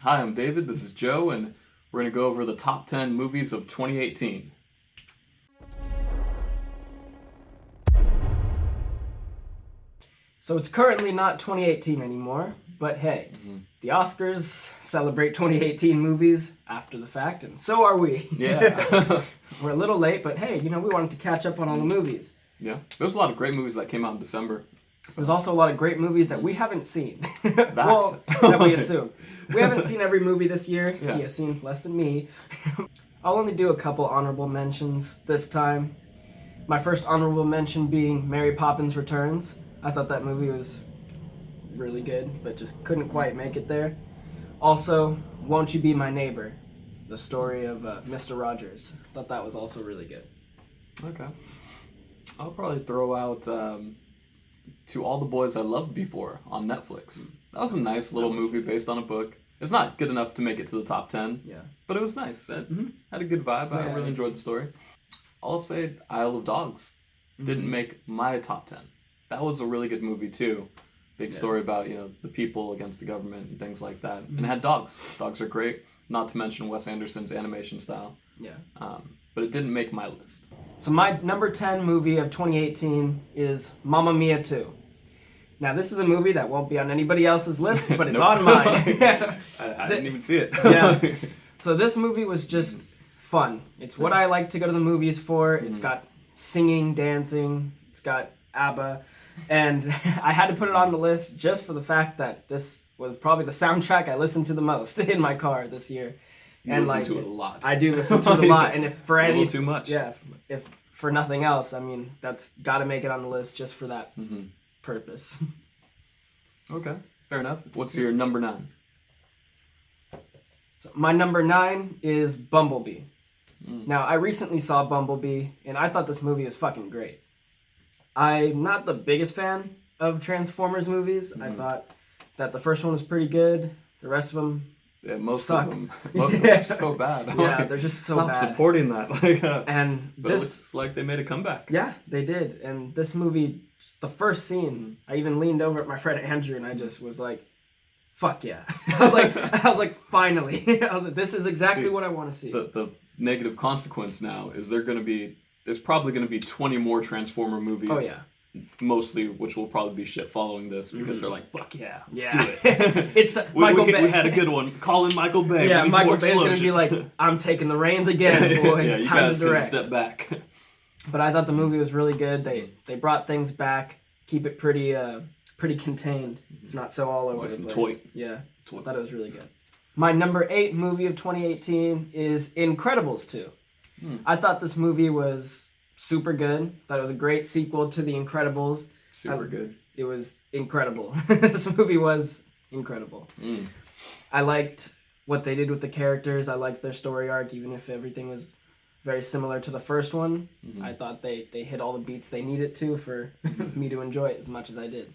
Hi, I'm David. This is Joe, and we're going to go over the top 10 movies of 2018. So it's currently not 2018 anymore, but hey, the Oscars celebrate 2018 movies after the fact, and so are we. Yeah. We're a little late, but hey, we wanted to catch up on all the movies. Yeah. There's a lot of great movies that came out in December. There's also a lot of great movies that we haven't seen. Well, that we assume. We haven't seen every movie this year. Yeah. He has seen less than me. I'll only do a couple honorable mentions this time. My first honorable mention being Mary Poppins Returns. I thought that movie was really good, but just couldn't quite make it there. Also, Won't You Be My Neighbor? The story of Mr. Rogers. I thought that was also really good. Okay. I'll probably throw out To All the Boys I Loved Before on Netflix. That was a nice little movie based on a book. It's not good enough to make it to the top 10, but it was nice. It had a good vibe. I really enjoyed the story. I'll say Isle of Dogs didn't make my top 10. That was a really good movie too. Big story about, the people against the government and things like that. And it had dogs. Dogs are great, not to mention Wes Anderson's animation style. Yeah. But it didn't make my list. So my number 10 movie of 2018 is Mamma Mia 2. Now this is a movie that won't be on anybody else's list, but it's on mine. I didn't even see it. Yeah. So this movie was just fun. It's what I like to go to the movies for. It's got singing, dancing. It's got ABBA. And I had to put it on the list just for the fact that this was probably the soundtrack I listened to the most in my car this year. You listen to it a lot. I do listen to it a lot. And if for a little too much. Yeah, if for nothing else, that's got to make it on the list just for that purpose. Okay, fair enough. What's your number 9? So my number 9 is Bumblebee. Now, I recently saw Bumblebee, and I thought this movie was fucking great. I'm not the biggest fan of Transformers movies. I thought that the first one was pretty good. The rest of them suck. Most of them are so bad. Yeah, they're just so bad. Stop supporting that. And but this, it looks like they made a comeback. Yeah, they did. And this movie, the first scene, I even leaned over at my friend Andrew, and I just was like, "Fuck yeah!" I was like, finally. I was like, this is exactly what I want to see. The negative consequence now is there's probably going to be 20 more Transformer movies. Oh yeah. Mostly, which will probably be shit following this because they're like, "Fuck yeah, let's do it." It's Michael Bay. We had a good one. Call in Michael Bay. Yeah, Michael Bay's gonna be like, "I'm taking the reins again, boys. Yeah, you time guys to direct." Step back. But I thought the movie was really good. They brought things back, keep it pretty contained. It's not so all over the place. Toy. Yeah, I thought it was really good. My number 8 movie of 2018 is Incredibles 2. I thought this movie was super good. Thought it was a great sequel to The Incredibles. Super good. It was incredible. This movie was incredible. I liked what they did with the characters. I liked their story arc, even if everything was very similar to the first one. I thought they hit all the beats they needed to for me to enjoy it as much as I did.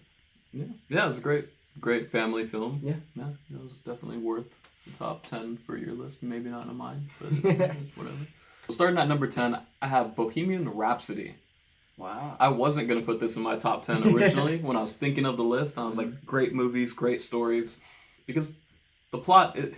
Yeah, it was a great family film. Yeah, it was definitely worth the top 10 for your list. Maybe not in mine, but whatever. Starting at number 10, I have Bohemian Rhapsody. Wow. I wasn't going to put this in my top 10 originally when I was thinking of the list. I was like, great movies, great stories. Because the plot, it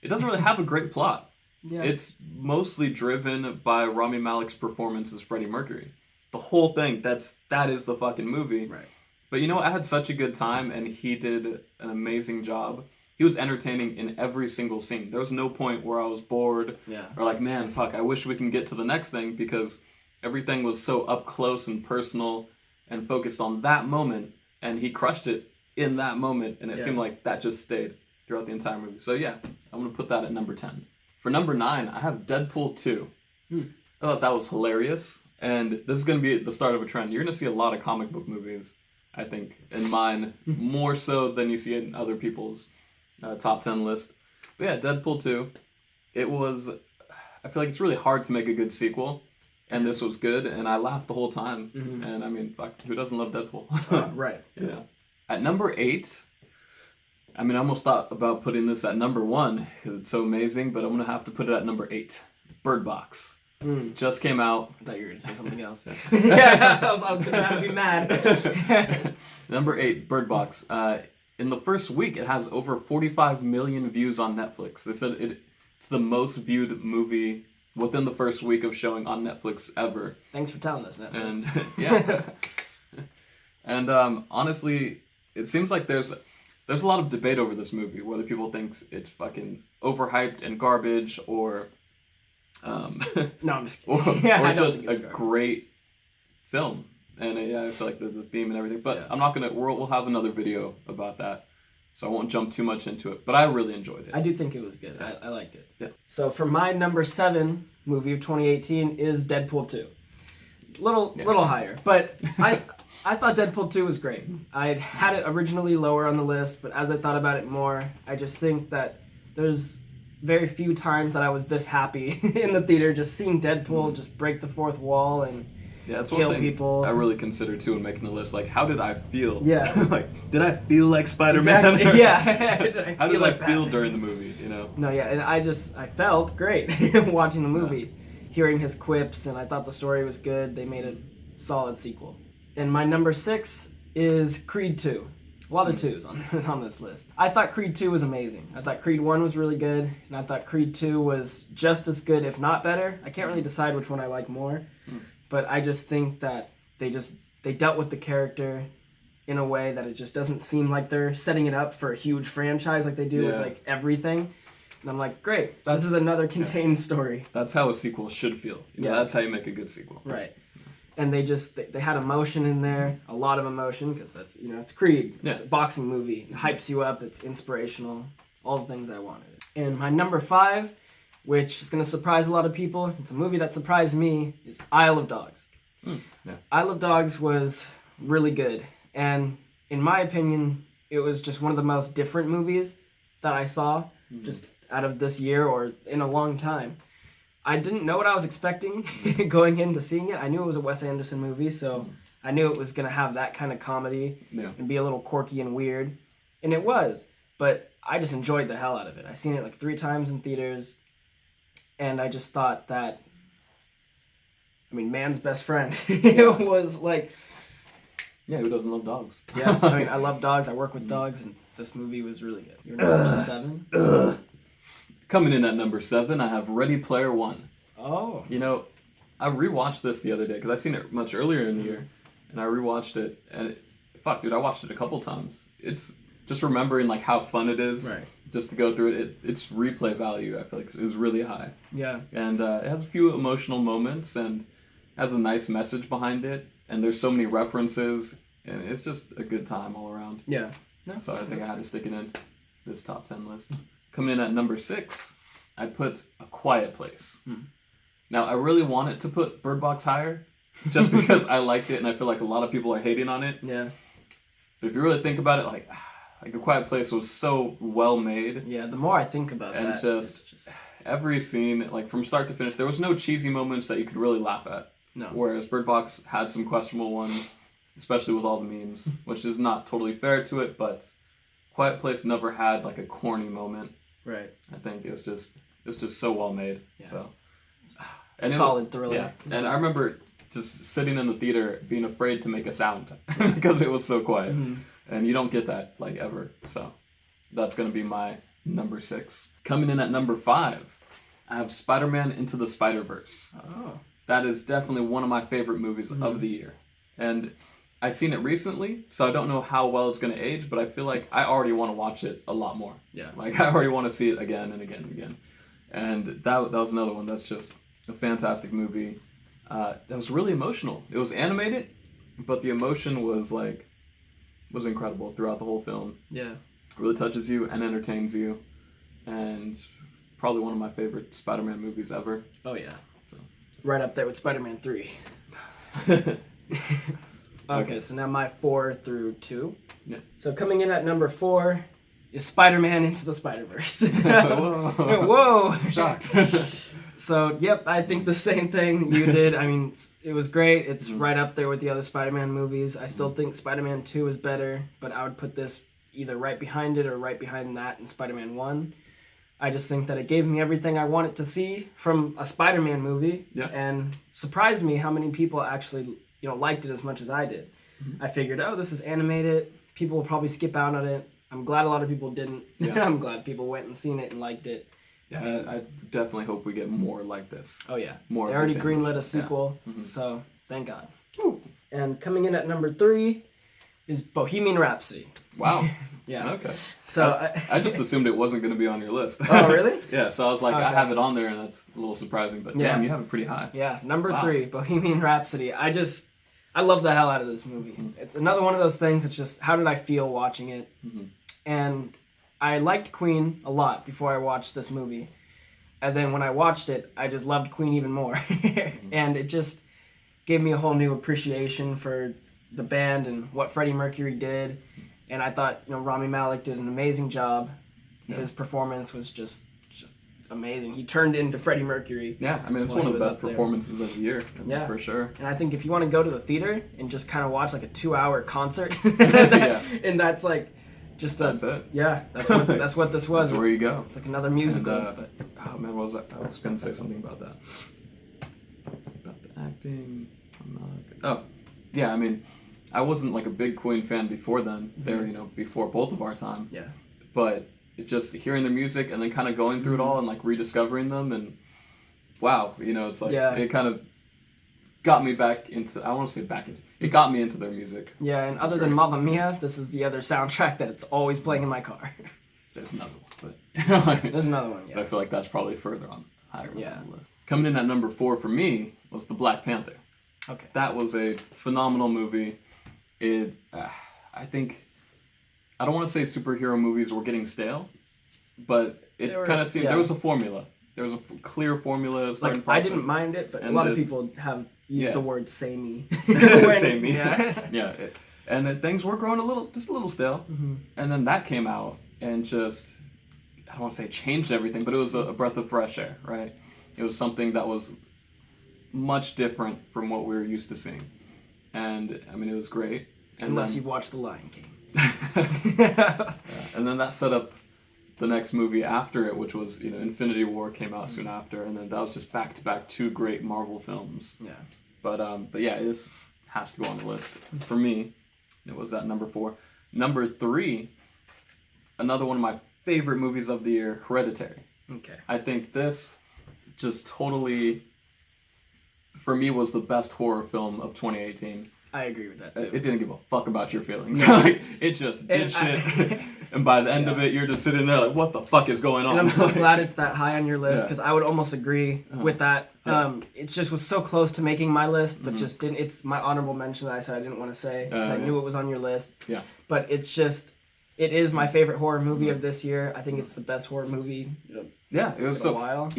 doesn't really have a great plot. Yeah. It's mostly driven by Rami Malek's performance as Freddie Mercury. The whole thing, that is the fucking movie. Right. But I had such a good time, and he did an amazing job. He was entertaining in every single scene. There was no point where I was bored or like, man, fuck, I wish we can get to the next thing, because everything was so up close and personal and focused on that moment, and he crushed it in that moment, and it seemed like that just stayed throughout the entire movie. So yeah, I'm going to put that at number 10. For number 9, I have Deadpool 2. I thought that was hilarious, and this is going to be the start of a trend. You're going to see a lot of comic book movies, I think, in mine, more so than you see in other people's top 10 list. But yeah, Deadpool 2, I feel like it's really hard to make a good sequel, and this was good, and I laughed the whole time. And I mean, fuck, who doesn't love Deadpool? Right. Yeah. At number 8, I almost thought about putting this at number 1 because it's so amazing, but I'm going to have to put it at number 8. Bird Box. Just came out. I thought you were going to say something else. Yeah, I was going to be mad. Number 8, Bird Box. in the first week, it has over 45 million views on Netflix. They said it's the most viewed movie within the first week of showing on Netflix ever. Thanks for telling us, Netflix. And yeah. And honestly, it seems like there's a lot of debate over this movie, whether people think it's fucking overhyped and garbage, or no, I'm just kidding. or just a great film. And yeah, I feel like the theme and everything. But I'm not gonna. We'll have another video about that, so I won't jump too much into it. But I really enjoyed it. I do think it was good. I liked it. Yeah. So for my number 7 movie of 2018 is Deadpool 2. Little higher, but I thought Deadpool 2 was great. I had it originally lower on the list, but as I thought about it more, I just think that there's very few times that I was this happy in the theater, just seeing Deadpool just break the fourth wall and that's kill one thing people. I really considered too in making the list. Like, how did I feel? Yeah. Like, did I feel like Spider-Man? Exactly. Yeah. How did I feel during the movie? You know? No, yeah, and I felt great watching the movie, hearing his quips, and I thought the story was good. They made a solid sequel. And my number 6 is Creed 2. A lot of 2s on this list. I thought Creed 2 was amazing. I thought Creed 1 was really good, and I thought Creed 2 was just as good, if not better. I can't really decide which one I like more, but I just think that they dealt with the character in a way that it just doesn't seem like they're setting it up for a huge franchise like they do with like everything. And I'm like, great, this is another contained story. That's how a sequel should feel. You know, that's how you make a good sequel. Right. And they had emotion in there, a lot of emotion, because that's, it's Creed. It's a boxing movie. It hypes you up. It's inspirational. It's all the things I wanted. And my number 5, which is going to surprise a lot of people, it's a movie that surprised me, is Isle of Dogs. Isle of Dogs was really good. And in my opinion, it was just one of the most different movies that I saw just out of this year or in a long time. I didn't know what I was expecting going into seeing it. I knew it was a Wes Anderson movie, so I knew it was going to have that kind of comedy and be a little quirky and weird. And it was, but I just enjoyed the hell out of it. I seen it like 3 times in theaters, and I just thought that, man's best friend. It was like... Yeah, who doesn't love dogs? Yeah, I love dogs. I work with dogs, and this movie was really good. Your number 7? Coming in at number 7, I have Ready Player One. Oh. I rewatched this the other day because I seen it much earlier in the year, and I rewatched it, and I watched it a couple times. It's just remembering like how fun it is, just to go through it. Its replay value, I feel like, is really high. Yeah. And it has a few emotional moments and has a nice message behind it, and there's so many references, and it's just a good time all around. Yeah. So I think I had to stick it in this top 10 list. Coming in at number 6, I put A Quiet Place. Now, I really wanted to put Bird Box higher, just because I liked it, and I feel like a lot of people are hating on it. Yeah. But if you really think about it, like A Quiet Place was so well made. Yeah, the more I think about and that. And just every scene, like from start to finish, there was no cheesy moments that you could really laugh at. No. Whereas Bird Box had some questionable ones, especially with all the memes, which is not totally fair to it, but Quiet Place never had like a corny moment. Right. I think it was just so well made. Yeah. So and solid thriller. Yeah. And I remember just sitting in the theater being afraid to make a sound because it was so quiet. And you don't get that like ever. So that's gonna be my number 6. Coming in at number 5, I have Spider-Man Into the Spider-Verse. Oh. That is definitely one of my favorite movies of the year. And I've seen it recently, so I don't know how well it's going to age, but I feel like I already want to watch it a lot more. Yeah. Like, I already want to see it again and again and again. And that was another one that's just a fantastic movie. That was really emotional. It was animated, but the emotion was incredible throughout the whole film. Yeah. It really touches you and entertains you. And probably one of my favorite Spider-Man movies ever. Oh, yeah. So. Right up there with Spider-Man 3. Okay, so now my 4 through 2. Yeah. So coming in at number 4 is Spider-Man Into the Spider-Verse. Whoa. Whoa. Shocked. So, yep, I think the same thing you did. It was great. It's right up there with the other Spider-Man movies. I still think Spider-Man 2 is better, but I would put this either right behind it or right behind that in Spider-Man 1. I just think that it gave me everything I wanted to see from a Spider-Man movie, and surprised me how many people actually liked it as much as I did. I figured, this is animated. People will probably skip out on it. I'm glad a lot of people didn't. Yeah. I'm glad people went and seen it and liked it. Yeah, I definitely hope we get more like this. Oh yeah, more. They already greenlit a sequel, so thank God. Woo. And coming in at number 3 is Bohemian Rhapsody. Wow. Yeah. Okay. So I just assumed it wasn't going to be on your list. Oh really? Yeah. So I was like, Okay. I have it on there, and that's a little surprising. But damn, you have it pretty high. Yeah. Number 3, Bohemian Rhapsody. I love the hell out of this movie. Mm-hmm. It's another one of those things. It's just, how did I feel watching it? Mm-hmm. And I liked Queen a lot before I watched this movie. And then when I watched it, I just loved Queen even more. And it just gave me a whole new appreciation for the band and what Freddie Mercury did. And I thought, Rami Malek did an amazing job. Yeah. His performance was just amazing. He turned into Freddie Mercury. Yeah, I mean, it's one of the best performances of the year, for sure. And I think if you want to go to the theater and just kind of watch like a 2-hour concert, and that's like that's it. Yeah, that's what this was. That's where you go. It's like another musical. And, oh man, what was I was going to say something about that. About the acting. Oh, yeah. I mean, I wasn't like a big Queen fan before then. They're before both of our time. Yeah. But just hearing their music and then kind of going through it all and like rediscovering them, and wow, it's like it kind of got me back into. I want to say back into. It got me into their music. Yeah, and other than Mamma Mia, this is the other soundtrack that it's always playing in my car. There's another one, but there's another one. Yeah. But I feel like that's probably further on higher on the list. Coming in at number 4 for me was the Black Panther. Okay. That was a phenomenal movie. It, I think, I don't want to say superhero movies were getting stale, but it kind of seemed there was a formula. There was a clear formula. Like I didn't mind it, but a lot of people have used the word samey. Samey. Yeah. And things were growing just a little stale. Mm-hmm. And then that came out and just, I don't want to say changed everything, but it was a breath of fresh air, right? It was something that was much different from what we were used to seeing. And I mean, it was great. And unless you've watched The Lion King. And then that set up the next movie after it, which was, Infinity War came out soon after, and then that was just back-to-back 2 great Marvel films. Yeah. But yeah, this has to go on the list. For me, it was at number 4. Number 3, another one of my favorite movies of the year, Hereditary. Okay. I think this just totally, for me, was the best horror film of 2018. I agree with that, too. It didn't give a fuck about your feelings. Like, it just did shit. And by the end of it, you're just sitting there like, what the fuck is going on? And I'm so glad it's that high on your list, because I would almost agree with that. It just was so close to making my list, but just didn't. It's my honorable mention that I said I didn't want to say, because I knew it was on your list. Yeah. But it is my favorite horror movie of this year. I think it's the best horror movie it was in a while.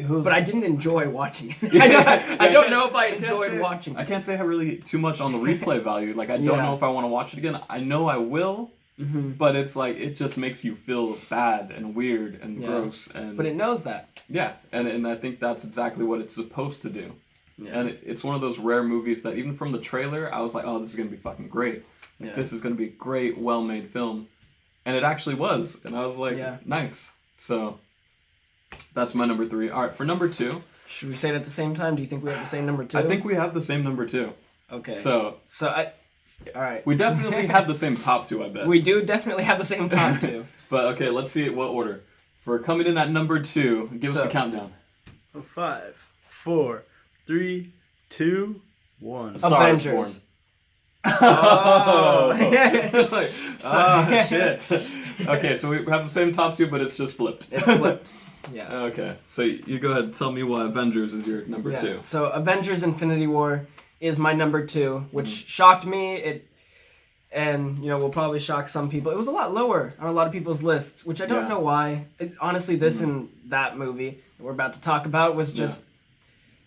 But I didn't enjoy watching it. I don't know if I enjoyed watching it. I can't say really too much on the replay value. Like, I don't know if I want to watch it again. I know I will, but it's like, it just makes you feel bad and weird and gross. But it knows that. Yeah, and I think that's exactly what it's supposed to do. Yeah. And it's one of those rare movies that even from the trailer, I was like, oh, this is going to be fucking great. Like, this is going to be a great, well-made film. And it actually was. And I was like, nice. So that's my number 3. All right, for number 2. Should we say it at the same time? Do you think we have the same number 2? I think we have the same number 2. Okay. So all right. We definitely have the same top 2, I bet. We do definitely have the same top 2. But okay, let's see what order. For coming in at number 2, give us a countdown. 5, 4, 3, 2, 1. Avengers. Oh, shit. Okay, so we have the same top 2, but it's just flipped. It's flipped. Yeah. Okay, so you go ahead and tell me why Avengers is your number 2. So Avengers Infinity War is my number 2, which shocked me. And will probably shock some people. It was a lot lower on a lot of people's lists, which I don't know why. Honestly, this and that movie that we're about to talk about was just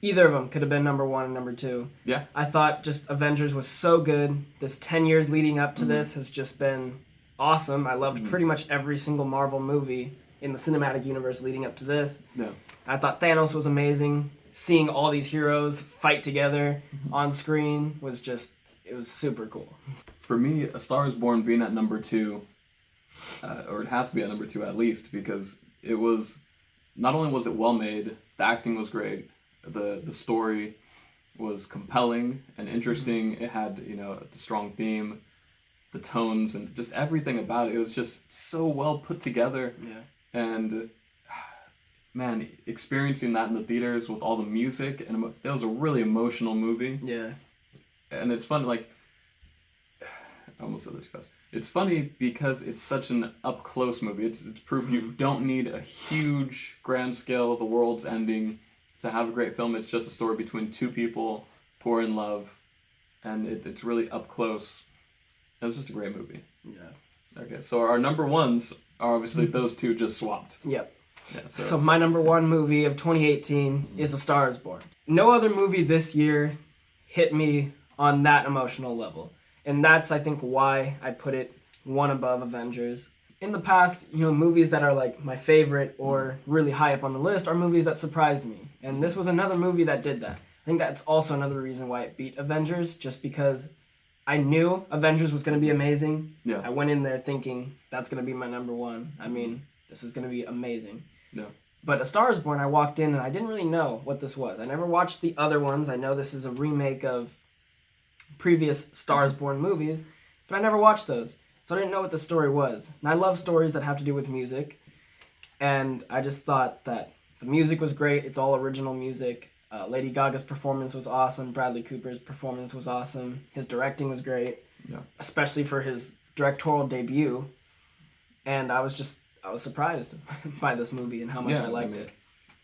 either of them could have been number 1 and number 2. Yeah. I thought just Avengers was so good. This 10 years leading up to this has just been awesome. I loved pretty much every single Marvel movie in the cinematic universe leading up to this. Yeah. I thought Thanos was amazing. Seeing all these heroes fight together on screen was it was super cool. For me, A Star is Born being at number 2, or it has to be at number 2 at least, because it was, not only was it well made, the acting was great, the story was compelling and interesting, it had, a strong theme, the tones and just everything about it. It was just so well put together. Yeah. And man, experiencing that in the theaters with all the music, and it was a really emotional movie. Yeah. And it's fun, like, I almost said this fast. It's funny because it's such an up-close movie. It's proof you don't need a huge, grand scale, the world's ending to have a great film. It's just a story between two people who are in love, and it's really up close. It was just a great movie. Yeah. Okay, so our number ones are obviously those two just swapped. Yep. Yeah, so my number one movie of 2018 is A Star Is Born. No other movie this year hit me on that emotional level. And that's, I think, why I put it one above Avengers. In the past, movies that are like my favorite or really high up on the list are movies that surprised me. And this was another movie that did that. I think that's also another reason why it beat Avengers, just because I knew Avengers was going to be amazing. Yeah. I went in there thinking that's going to be my number one. I mean, this is going to be amazing. Yeah. But A Star Is Born, I walked in and I didn't really know what this was. I never watched the other ones. I know this is a remake of previous Star Is Born movies, but I never watched those. So I didn't know what the story was. And I love stories that have to do with music. And I just thought that the music was great. It's all original music. Lady Gaga's performance was awesome. Bradley Cooper's performance was awesome. His directing was great, especially for his directorial debut. And I was surprised by this movie and how much I liked it.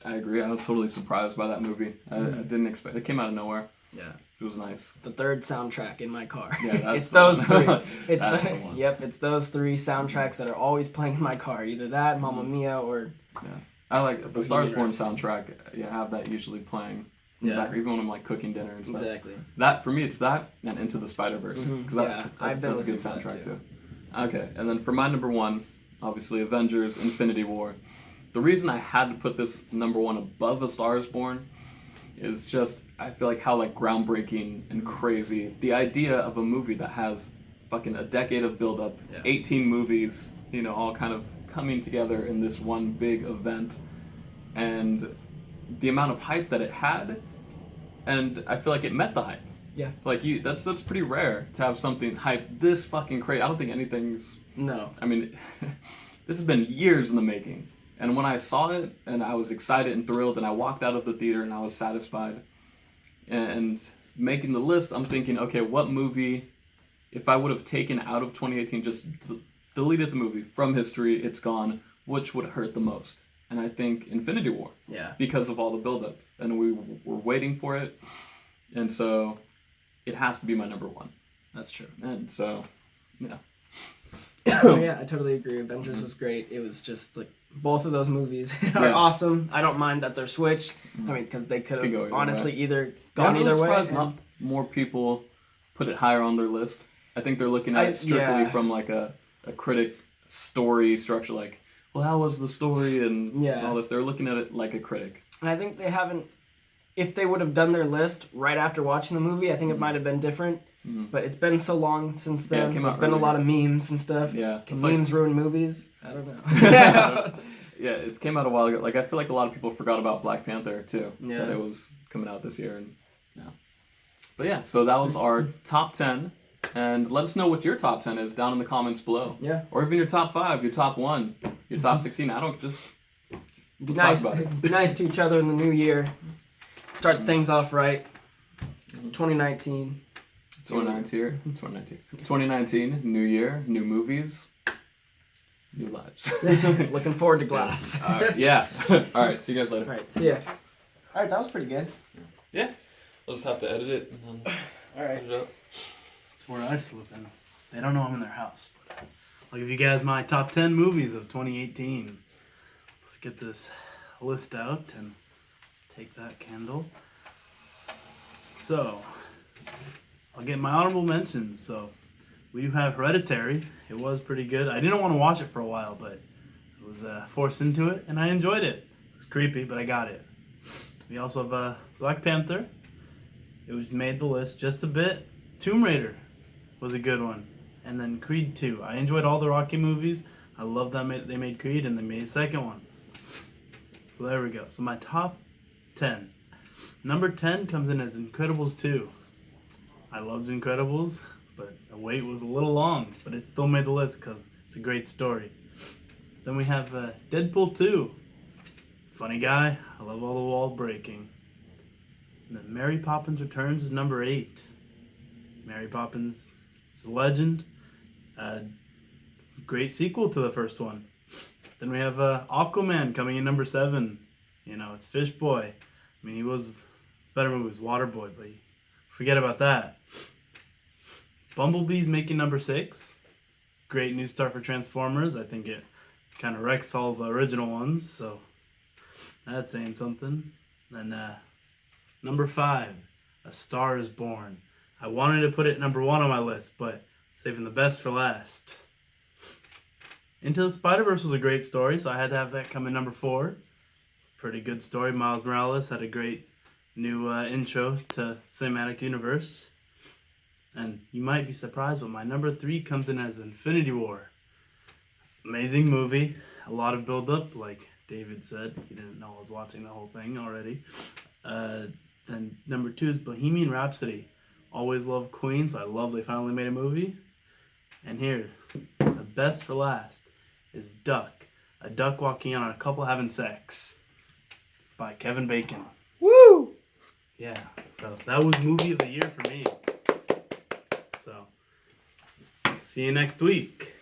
I agree. I was totally surprised by that movie. I didn't expect it. Came out of nowhere. Yeah. It was nice. The third soundtrack in my car. Yeah, that's it's those three. It's that's the one. Yep, it's those three soundtracks that are always playing in my car. Either that, Mamma Mia, or... Yeah. I like the Star Is Born soundtrack. You have that usually playing in the back, even when I'm like cooking dinner and stuff. Exactly. That, for me, it's that and Into the Spider-Verse. Because that's a good soundtrack too. Okay, and then for my number one, obviously Avengers Infinity War. The reason I had to put this number one above A Star Is Born is just, I feel like how like groundbreaking and crazy the idea of a movie that has fucking a decade of build-up, 18 movies, all kind of coming together in this one big event, and the amount of hype that it had, and I feel like it met the hype. Yeah. Like that's pretty rare to have something hype this fucking crazy. I don't think anything's... No. I mean, this has been years in the making. And when I saw it, and I was excited and thrilled, and I walked out of the theater and I was satisfied. And making the list, I'm thinking, okay, what movie, if I would have taken out of 2018, just deleted the movie from history, it's gone, which would hurt the most? And I think Infinity War. Yeah. Because of all the buildup. And we were waiting for it. And so it has to be my number one. That's true. And so, yeah. Yeah, I totally agree. Avengers was great. It was just like both of those movies are awesome. I don't mind that they're switched. I mean, because they could have honestly either gone either way. Not more people put it higher on their list. I think they're looking at it strictly from like a critic story structure. Like, well, how was the story and all this? They're looking at it like a critic. And I think they haven't. If they would have done their list right after watching the movie, I think it might have been different. But it's been so long since then. There's been a lot of memes and stuff. Yeah. Can memes ruin movies? I don't know. Yeah, it came out a while ago. Like, I feel like a lot of people forgot about Black Panther, too. Yeah. That it was coming out this year. And But yeah, so that was our top 10. And let us know what your top 10 is down in the comments below. Yeah. Or even your top 5, your top 1, your top 16. I don't just... Be nice to each other in the new year. Start things off right. 2019. 2019, new year, new movies, new lives. Looking forward to Glass. All right, yeah. All right, see you guys later. All right, see ya. All right, that was pretty good. Yeah. We'll just have to edit it and then all right. put it up. That's where I slip in. They don't know I'm in their house, but I'll give you guys my top 10 movies of 2018. Let's get this list out and take that candle. So... I'll get my honorable mentions. So we do have Hereditary. It was pretty good. I didn't want to watch it for a while, but I was forced into it, and I enjoyed it. It was creepy, but I got it. We also have Black Panther. It was made the list just a bit. Tomb Raider was a good one. And then Creed 2. I enjoyed all the Rocky movies. I love that they made Creed, and they made a second one. So there we go. So my top 10. Number 10 comes in as Incredibles 2. I loved Incredibles. but the wait was a little long, but it still made the list because it's a great story. Then we have Deadpool 2. Funny guy. I love all the wall breaking. And then Mary Poppins Returns is number 8. Mary Poppins is a legend. Great sequel to the first one. Then we have Aquaman coming in number 7. You know, it's Fish Boy. I mean, he was... Better movie was Waterboy, but forget about that. Bumblebee's making number 6. Great new start for Transformers. I think it kind of wrecks all the original ones, so that's saying something. Then number 5, A Star Is Born. I wanted to put it number 1 on my list, but saving the best for last. Into the Spider-Verse was a great story, so I had to have that come in number 4. Pretty good story. Miles Morales had a great new intro to Cinematic Universe. And you might be surprised, but my number 3 comes in as Infinity War. Amazing movie. A lot of build-up, like David said. He didn't know I was watching the whole thing already. Then number 2 is Bohemian Rhapsody. Always loved Queen, so I love they finally made a movie. And here, the best for last is Duck. A duck walking in on a couple having sex. By Kevin Bacon. Woo! Yeah, so that was movie of the year for me. So, see you next week.